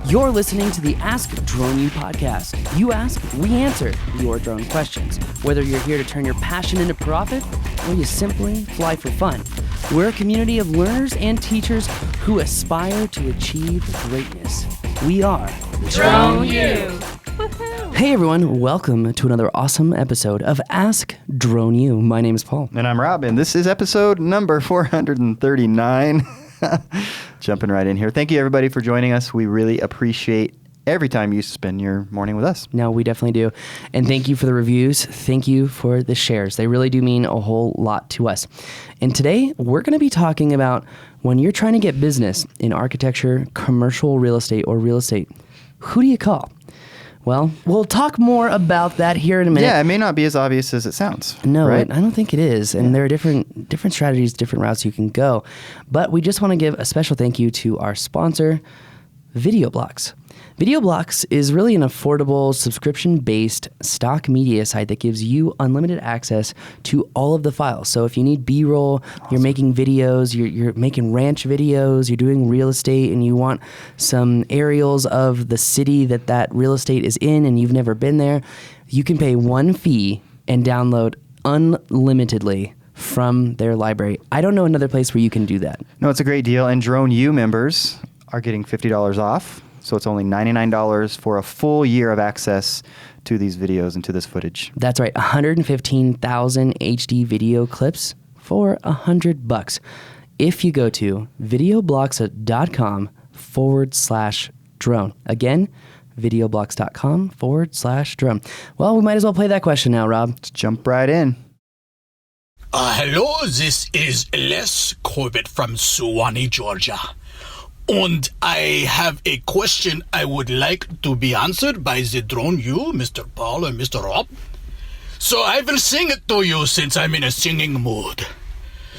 You're listening to the Ask Drone U podcast. You ask, we answer your drone questions. Whether you're here to turn your passion into profit or you simply fly for fun, we're a community of learners and teachers who aspire to achieve greatness. We are Drone U. Hey everyone, welcome to another awesome episode of Ask Drone U. My name is Paul. And I'm Rob, and this is episode number 439. Jumping right in here. Thank you everybody for joining us. We really appreciate every time you spend your morning with us. No, we definitely do. And thank you for the reviews. Thank you for the shares. They really do mean a whole lot to us. And today we're going to be talking about when you're trying to get business in architecture, commercial real estate, or real estate, who do you call? Well, we'll talk more about that here in a minute. Yeah, it may not be as obvious as it sounds. No, right? I don't think it is. And there are different strategies, different routes you can go. But we just want to give a special thank you to our sponsor, VideoBlocks. VideoBlocks is really an affordable, subscription-based stock media site that gives you unlimited access to all of the files. So if you need B-roll, You're making videos, you're making ranch videos, you're doing real estate, and you want some aerials of the city that real estate is in and you've never been there, you can pay one fee and download unlimitedly from their library. I don't know another place where you can do that. No, it's a great deal. And Drone U members are getting $50 off. So it's only $99 for a full year of access to these videos and to this footage. That's right, 115,000 HD video clips for $100. If you go to videoblocks.com/drone. Again, videoblocks.com/drone. Well, we might as well play that question now, Rob. Let's jump right in. Hello, this is Les Corbett from Suwanee, Georgia. And I have a question I would like to be answered by the Drone U, Mr. Paul and Mr. Rob. So I will sing it to you since I'm in a singing mood.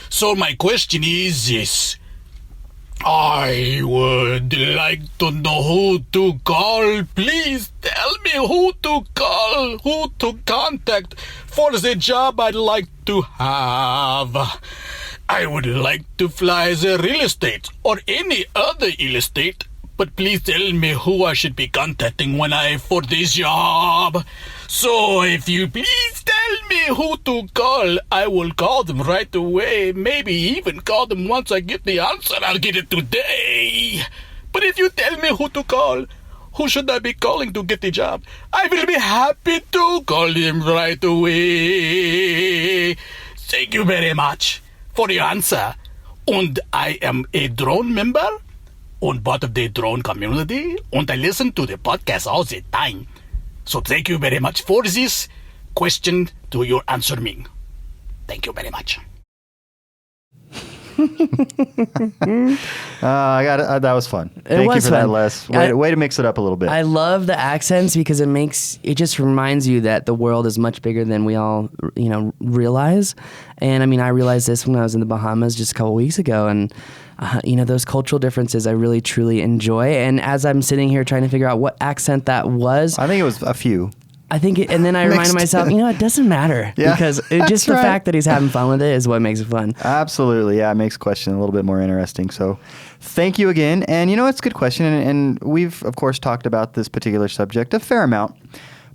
So my question is this. I would like to know who to call. Please tell me who to call, who to contact for the job I'd like to have. I would like to fly the real estate or any other real estate, but please tell me who I should be contacting for this job. So if you please tell me who to call, I will call them right away. Maybe even call them once I get the answer. I'll get it today. But if you tell me who to call, who should I be calling to get the job? I will be happy to call them right away. Thank you very much for your answer. And I am a drone member and part of the drone community, and I listen to the podcast all the time. So thank you very much for this question to your answer me. Thank you very much. That was fun. Thank you for that, Les. Way to mix it up a little bit. I love the accents because it just reminds you that the world is much bigger than we all, realize. And I mean, I realized this when I was in the Bahamas just a couple weeks ago, and those cultural differences I really truly enjoy. And as I'm sitting here trying to figure out what accent that was, I think it was a few. And then I reminded myself, it doesn't matter. Yeah, because just the fact that he's having fun with it is what makes it fun. Absolutely. Yeah, it makes the question a little bit more interesting. So thank you again. And it's a good question. And we've, of course, talked about this particular subject a fair amount.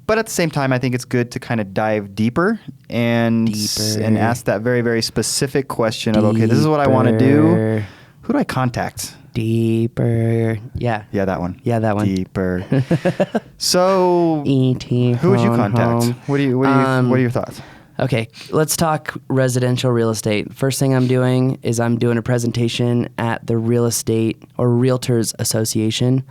But at the same time, I think it's good to kind of dive deeper and ask that very, very specific question of, okay, this is what I want to do. Who do I contact? Deeper. Yeah. Yeah, that one. Yeah, that one. Deeper. So, E.T. who would you contact? Home. What are your thoughts? Okay, let's talk residential real estate. First thing I'm doing is I'm doing a presentation at the Real Estate or Realtors Association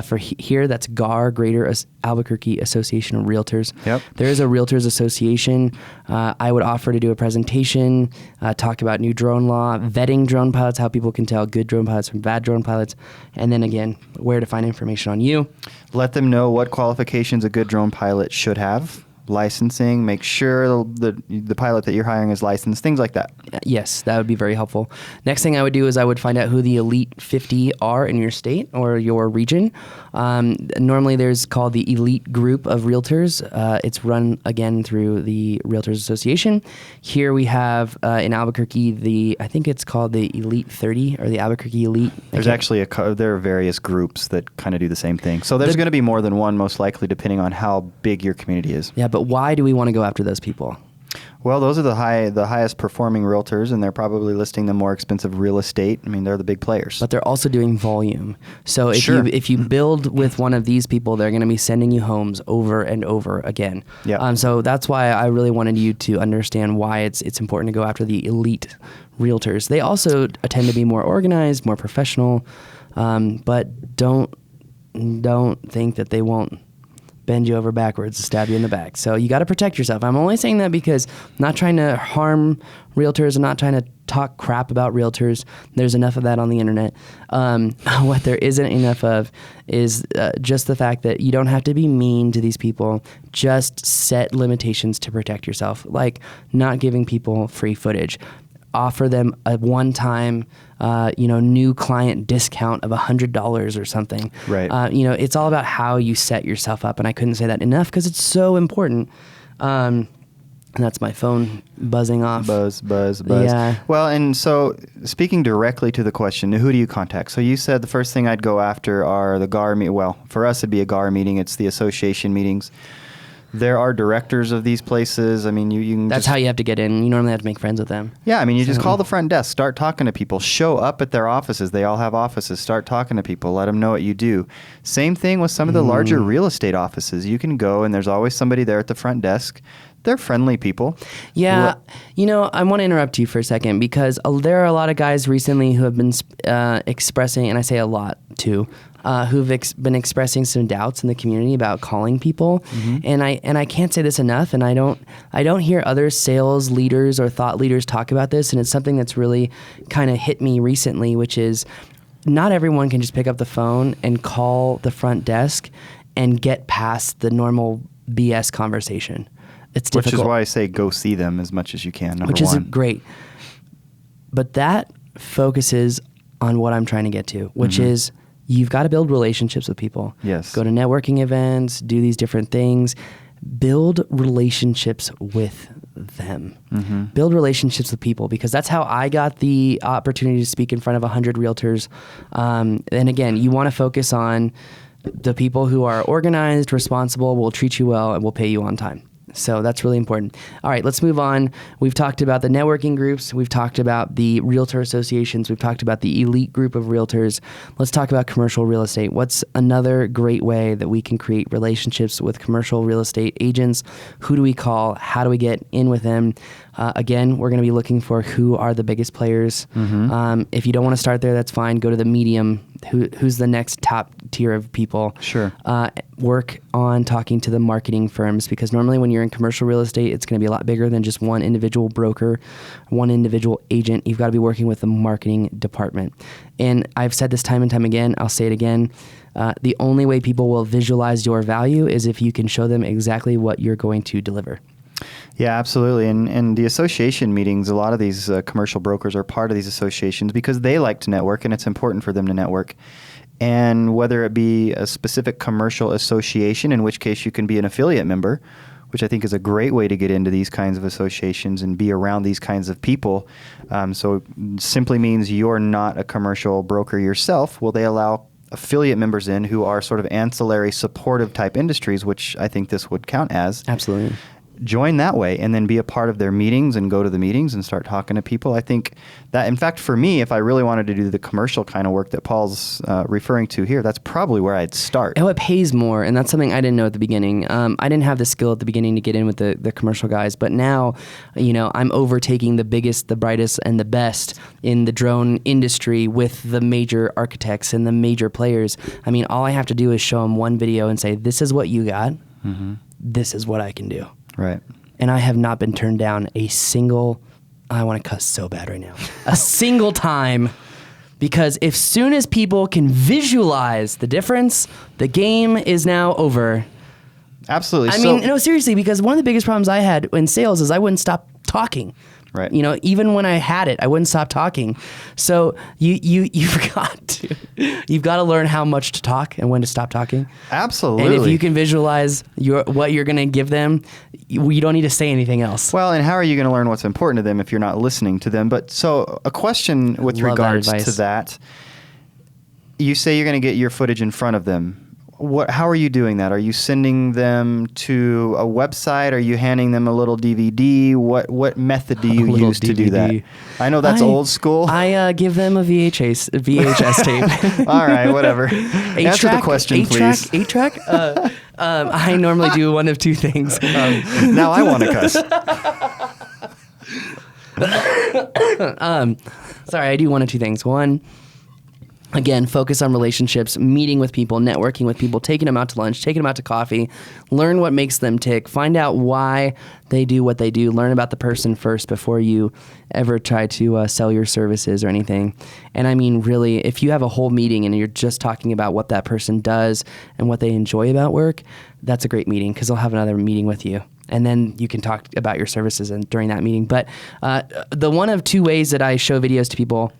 for here. That's GAR, Greater Albuquerque Association of Realtors. Yep. There is a Realtors Association. I would offer to do a presentation, talk about new drone law, vetting drone pilots, how people can tell good drone pilots from bad drone pilots, and then again, where to find information on you. Let them know what qualifications a good drone pilot should have. licensing, make sure the pilot that you're hiring is licensed, things like that. Yes, that would be very helpful. Next thing I would do is I would find out who the elite 50 are in your state or your region. Normally there's called the elite group of realtors. It's run again through the Realtors Association. Here we have in Albuquerque, I think it's called the Elite 30 or the Albuquerque Elite. There's actually there are various groups that kind of do the same thing. So there's going to be more than one, most likely, depending on how big your community is. Yeah, but why do we want to go after those people? Well, those are the highest performing realtors, and they're probably listing the more expensive real estate. I mean, they're the big players. But they're also doing volume. So if you build with one of these people, they're going to be sending you homes over and over again. Yeah. So that's why I really wanted you to understand why it's important to go after the elite realtors. They also tend to be more organized, more professional, but don't think that they won't bend you over backwards, stab you in the back. So you got to protect yourself. I'm only saying that because I'm not trying to harm realtors. I'm not trying to talk crap about realtors. There's enough of that on the internet. What there isn't enough of is just the fact that you don't have to be mean to these people. Just set limitations to protect yourself, like not giving people free footage. Offer them a one-time, new client discount of $100 or something. Right. It's all about how you set yourself up, and I couldn't say that enough because it's so important. And that's my phone buzzing off. Buzz. Yeah. Well, and so speaking directly to the question, who do you contact? So you said the first thing I'd go after are the GAR meeting. Well, for us, it'd be a GAR meeting. It's the association meetings. There are directors of these places. I mean, you can That's how you have to get in. You normally have to make friends with them. Yeah, I mean, you just call the front desk, start talking to people, show up at their offices. They all have offices. Start talking to people, let them know what you do. Same thing with some of the larger real estate offices. You can go, and there's always somebody there at the front desk. They're friendly people. Yeah. I want to interrupt you for a second because there are a lot of guys recently who have been expressing, and I say a lot too, who've been expressing some doubts in the community about calling people. And I can't say this enough, and I don't hear other sales leaders or thought leaders talk about this, and it's something that's really kind of hit me recently, which is not everyone can just pick up the phone and call the front desk and get past the normal BS conversation. It's difficult. Which is why I say go see them as much as you can, number one. Which is great. But that focuses on what I'm trying to get to, which is you've got to build relationships with people. Yes. Go to networking events, do these different things. Build relationships with them. Build relationships with people, because that's how I got the opportunity to speak in front of 100 realtors. And again, you want to focus on the people who are organized, responsible, will treat you well, and will pay you on time. So that's really important. All right, let's move on. We've talked about the networking groups. We've talked about the realtor associations. We've talked about the elite group of realtors. Let's talk about commercial real estate. What's another great way that we can create relationships with commercial real estate agents? Who do we call? How do we get in with them? Again, we're going to be looking for who are the biggest players. If you don't want to start there, that's fine. Go to the medium. Who's the next top tier of people? Sure. Work on talking to the marketing firms, because normally when you're in commercial real estate, it's going to be a lot bigger than just one individual broker, one individual agent. You've got to be working with the marketing department. And I've said this time and time again. I'll say it again. The only way people will visualize your value is if you can show them exactly what you're going to deliver. Yeah, absolutely. And the association meetings, a lot of these commercial brokers are part of these associations because they like to network, and it's important for them to network. And whether it be a specific commercial association, in which case you can be an affiliate member, which I think is a great way to get into these kinds of associations and be around these kinds of people. So it simply means you're not a commercial broker yourself. Well, they allow affiliate members in who are sort of ancillary supportive type industries, which I think this would count as. Absolutely. Join that way and then be a part of their meetings and go to the meetings and start talking to people. I think that, in fact, for me, if I really wanted to do the commercial kind of work that Paul's referring to here, that's probably where I'd start. Oh, it pays more, and that's something I didn't know at the beginning. I didn't have the skill at the beginning to get in with the commercial guys, but now, I'm overtaking the biggest, the brightest, and the best in the drone industry with the major architects and the major players. I mean, all I have to do is show them one video and say, this is what you got. This is what I can do. Right. And I have not been turned down a single, I want to cuss so bad right now, a single time, because as soon as people can visualize the difference, the game is now over. Absolutely. I mean, no, seriously, because one of the biggest problems I had in sales is I wouldn't stop talking. Right. You know, even when I had it, I wouldn't stop talking. So you've got to learn how much to talk and when to stop talking. Absolutely. And if you can visualize what you're going to give them, you don't need to say anything else. Well, and how are you going to learn what's important to them if you're not listening to them? But so a question with Love regards that to that, you say you're going to get your footage in front of them. How are you doing that? Are you sending them to a website? Are you handing them a little DVD? What method do you use to do that? I know that's old school. I give them a VHS tape. All right, whatever. Answer the question, please. 8-track? I normally do one of two things. Now I want to cuss. Sorry, I do one of two things. One, again, focus on relationships, meeting with people, networking with people, taking them out to lunch, taking them out to coffee, learn what makes them tick, find out why they do what they do, learn about the person first before you ever try to sell your services or anything. And I mean, really, if you have a whole meeting and you're just talking about what that person does and what they enjoy about work, that's a great meeting because they'll have another meeting with you. And then you can talk about your services during that meeting. But the one of two ways that I show videos to people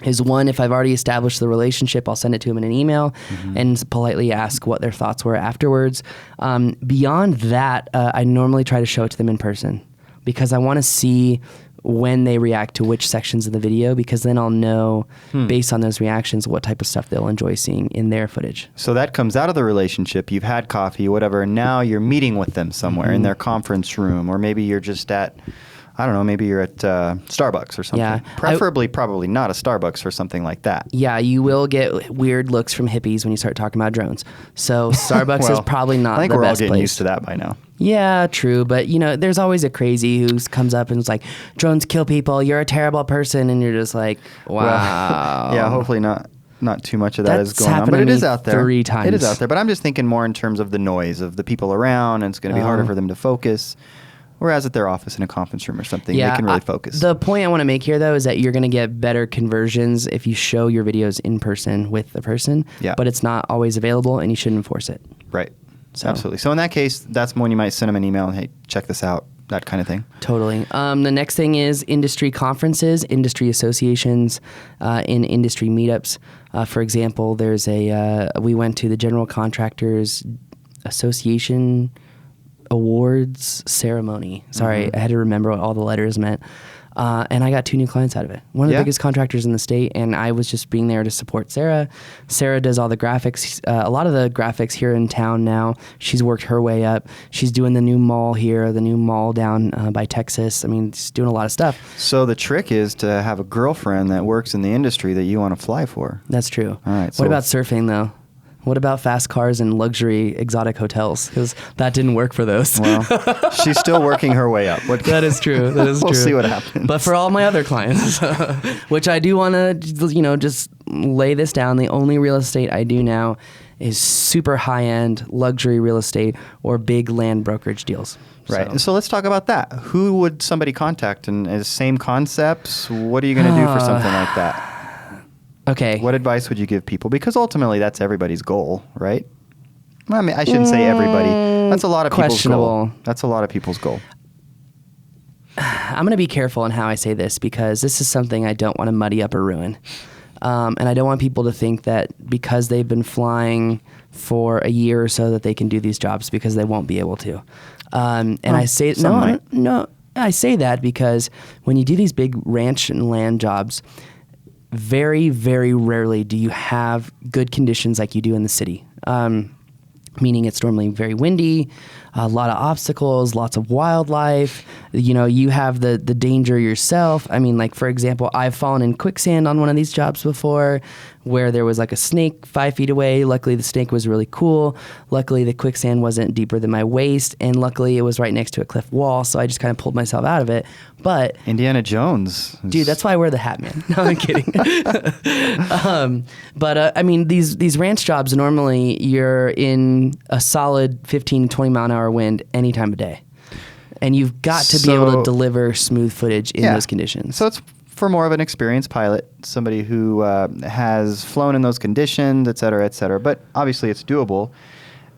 is one, if I've already established the relationship, I'll send it to them in an email and politely ask what their thoughts were afterwards. Beyond that, I normally try to show it to them in person because I want to see when they react to which sections of the video, because then I'll know based on those reactions what type of stuff they'll enjoy seeing in their footage. So that comes out of the relationship. You've had coffee, whatever, and now you're meeting with them somewhere in their conference room, or maybe you're just at, I don't know, maybe you're at Starbucks or something. Yeah. Preferably probably not a Starbucks or something like that. Yeah, you will get weird looks from hippies when you start talking about drones. So Starbucks is probably not the best place. I think we're all getting used to that by now. Yeah, true. But, you know, there's always a crazy who comes up and is like, drones kill people. You're a terrible person. And you're just like, wow. Well, yeah, hopefully not too much of that is That's going on. happened But to it is me out there. 3 times. It is out there. But I'm just thinking more in terms of the noise of the people around, and it's going to be harder for them to focus. Whereas at their office in a conference room or something, they can really focus. The point I want to make here, though, is that you're going to get better conversions if you show your videos in person with the person. Yeah. But it's not always available, and you shouldn't force it. Right. So. Absolutely. So in that case, that's when you might send them an email and, hey, check this out, that kind of thing. Totally. The next thing is industry conferences, industry associations, in industry meetups. For example, there's we went to the General Contractors Association awards ceremony. Sorry, I had to remember what all the letters meant. And I got 2 new clients out of it. One of the biggest contractors in the state, and I was just being there to support Sarah. Sarah does all the graphics, a lot of the graphics here in town now. She's worked her way up. She's doing the new mall here, the new mall down by Texas. I mean, she's doing a lot of stuff. So the trick is to have a girlfriend that works in the industry that you want to fly for. That's true. All right. What about surfing, though? What about fast cars and luxury exotic hotels? Because that didn't work for those. Well, she's still working her way up. That is true. That is we'll true. see what happens. But for all my other clients, which I do want to, just lay this down. The only real estate I do now is super high-end luxury real estate or big land brokerage deals. Right. So let's talk about that. Who would somebody contact? And is same concepts? What are you going to do for something like that? Okay. What advice would you give people? Because ultimately, that's everybody's goal, right? Well, I mean, I shouldn't say everybody. That's a lot of people's goal. That's a lot of people's goal. I'm going to be careful in how I say this because this is something I don't want to muddy up or ruin. And I don't want people to think that because they've been flying for a year or so that they can do these jobs because they won't be able to. I say no. I say that because when you do these big ranch and land jobs, very, very rarely do you have good conditions like you do in the city. Meaning it's normally very windy, a lot of obstacles, lots of wildlife. You have the danger yourself. I mean, like, for example, I've fallen in quicksand on one of these jobs before where there was like a snake 5 feet away. Luckily, the snake was really cool. Luckily, the quicksand wasn't deeper than my waist. And luckily, it was right next to a cliff wall. So I just kind of pulled myself out of it. But Indiana Jones. Dude, that's why I wear the hat, man. No, I'm kidding. I mean, these ranch jobs, normally you're in a solid 15, 20 mile an hour wind any time of day. And you've got to be able to deliver smooth footage in those conditions. So it's for more of an experienced pilot, somebody who has flown in those conditions, et cetera, et cetera. But obviously it's doable.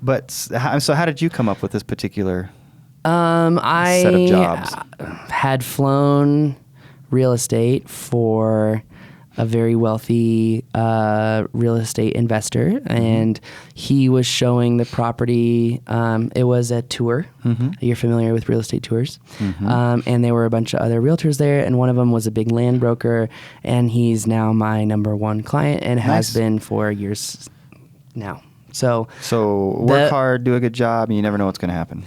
But so how did you come up with this particular I set of jobs? had flown real estate for a very wealthy real estate investor, and he was showing the property. It was a tour. You're familiar with real estate tours. And there were a bunch of other realtors there, and one of them was a big land broker, and he's now my number one client and has been for years now. So work hard, do a good job, and you never know what's going to happen.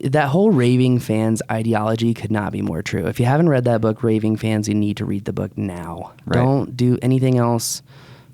That whole raving fans ideology could not be more true. If you haven't read that book, Raving Fans, you need to read the book now. Right. Don't do anything else.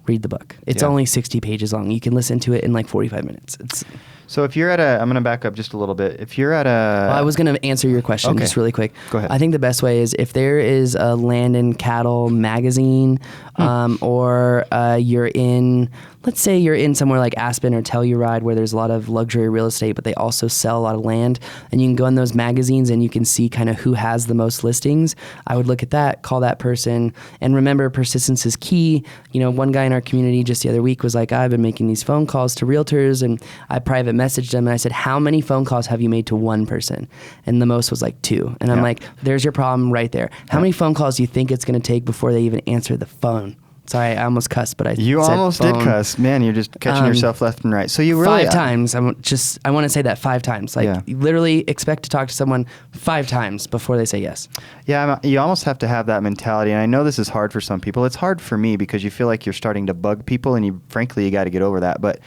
Read the book. It's only 60 pages long. You can listen to it in like 45 minutes. So if you're at I'm going to back up just a little bit. If you're at Well, I was going to answer your question just really quick. Go ahead. I think the best way is if there is a land and cattle magazine, or you're in, let's say you're in somewhere like Aspen or Telluride where there's a lot of luxury real estate, but they also sell a lot of land, and you can go in those magazines and you can see kind of who has the most listings. I would look at that, call that person, and remember, persistence is key. You know, one guy in our community just the other week was like, I've been making these phone calls to realtors, and I private messaged them and I said, how many phone calls have you made to one person? And the most was like 2. And I'm like, there's your problem right there. How many phone calls do you think it's going to take before they even answer the phone? Sorry, I almost cussed, but You said almost phone. did cuss. Man, you're just catching yourself left and right. So you really 5 times. I want to say that 5 times. Like you literally expect to talk to someone 5 times before they say yes. Yeah, you almost have to have that mentality. And I know this is hard for some people. It's hard for me because you feel like you're starting to bug people, and frankly, you got to get over that. But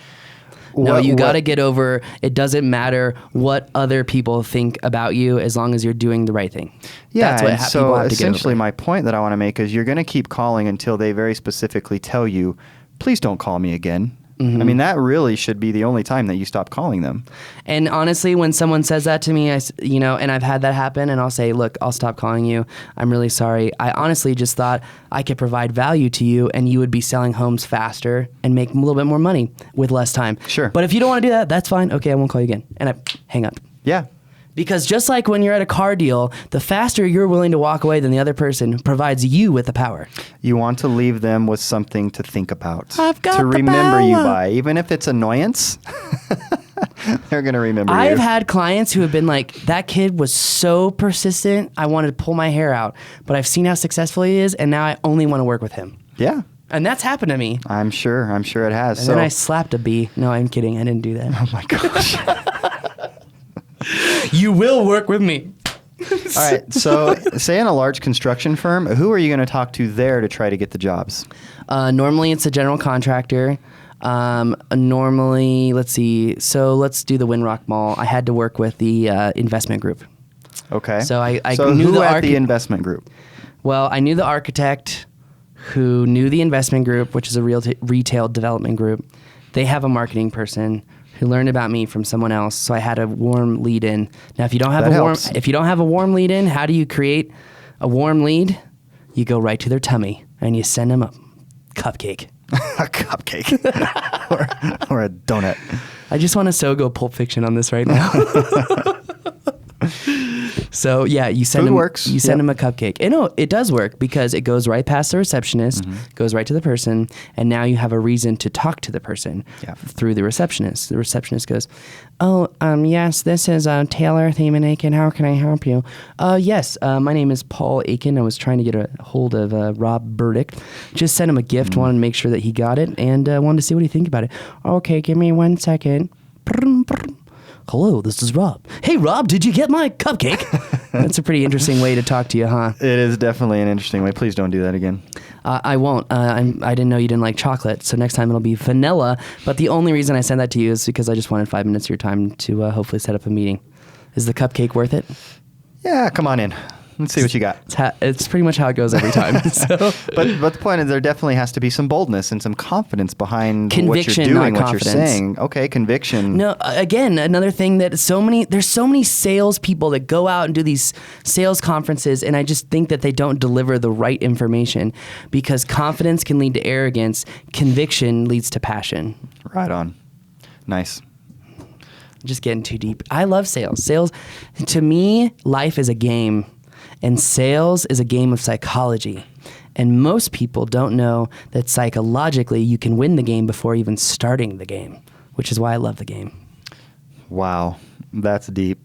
No, you got to get over, it doesn't matter what other people think about you as long as you're doing the right thing. Yeah, that's what and people so have to get essentially over. my point that I want to make is you're going to keep calling until they very specifically tell you, please don't call me again. I mean, that really should be the only time that you stop calling them. And honestly, when someone says that to me, and I've had that happen, and I'll say, look, I'll stop calling you. I'm really sorry. I honestly just thought I could provide value to you, and you would be selling homes faster and make a little bit more money with less time. Sure. But if you don't want to do that, that's fine. Okay, I won't call you again. And I hang up. Yeah. Because just like when you're at a car deal, the faster you're willing to walk away than the other person provides you with the power. You want to leave them with something to think about. I've got to the remember you power. by. Even if it's annoyance, they're going to remember you. I've had clients who have been like, that kid was so persistent, I wanted to pull my hair out. But I've seen how successful he is, and now I only want to work with him. Yeah. And that's happened to me. I'm sure it has. And then I slapped a bee. No, I'm kidding. I didn't do that. Oh my gosh. You will work with me. All right. So, say in a large construction firm, who are you going to talk to there to try to get the jobs? Normally, it's a general contractor. Normally, let's see. So let's do the Windrock Mall. I had to work with the investment group. Okay. So I so knew who the at the investment group? Well, I knew the architect who knew the investment group, which is a retail development group. They have a marketing person who learned about me from someone else, so I had a warm lead in. Now, if you don't have a warm lead in, how do you create a warm lead? You go right to their tummy and you send them a cupcake. A cupcake or a donut. I just want to go Pulp Fiction on this right now. So yeah, you send them a cupcake. And no, it does work because it goes right past the receptionist, goes right to the person, and now you have a reason to talk to the person through the receptionist. The receptionist goes, "Oh, yes, this is Taylor Thiemann Aiken. How can I help you?" Yes, my name is Paul Aiken. I was trying to get a hold of Rob Burdick. Just sent him a gift. Wanted to make sure that he got it, and wanted to see what he think about it. Okay, give me 1 second. Hello, this is Rob. Hey, Rob, did you get my cupcake? That's a pretty interesting way to talk to you, huh? It is definitely an interesting way. Please don't do that again. I won't. I didn't know you didn't like chocolate, so next time it'll be vanilla. But the only reason I sent that to you is because I just wanted 5 minutes of your time to hopefully set up a meeting. Is the cupcake worth it? Yeah, come on in. Let's see what you got. It's pretty much how it goes every time. So. But the point is, there definitely has to be some boldness and some confidence behind conviction, what you're doing, not what confidence. you're saying. Okay, conviction. No, again, another thing that there's so many salespeople that go out and do these sales conferences, and I just think that they don't deliver the right information because confidence can lead to arrogance. Conviction leads to passion. Right on. Nice. Just getting too deep. I love sales. Sales, to me, life is a game. And sales is a game of psychology. And most people don't know that psychologically you can win the game before even starting the game, which is why I love the game. Wow, that's deep.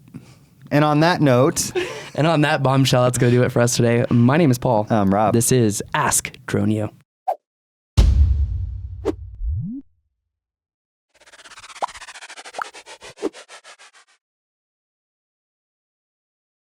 And on that note, And on that bombshell, that's going to do it for us today. My name is Paul. I'm Rob. This is Ask Dronio.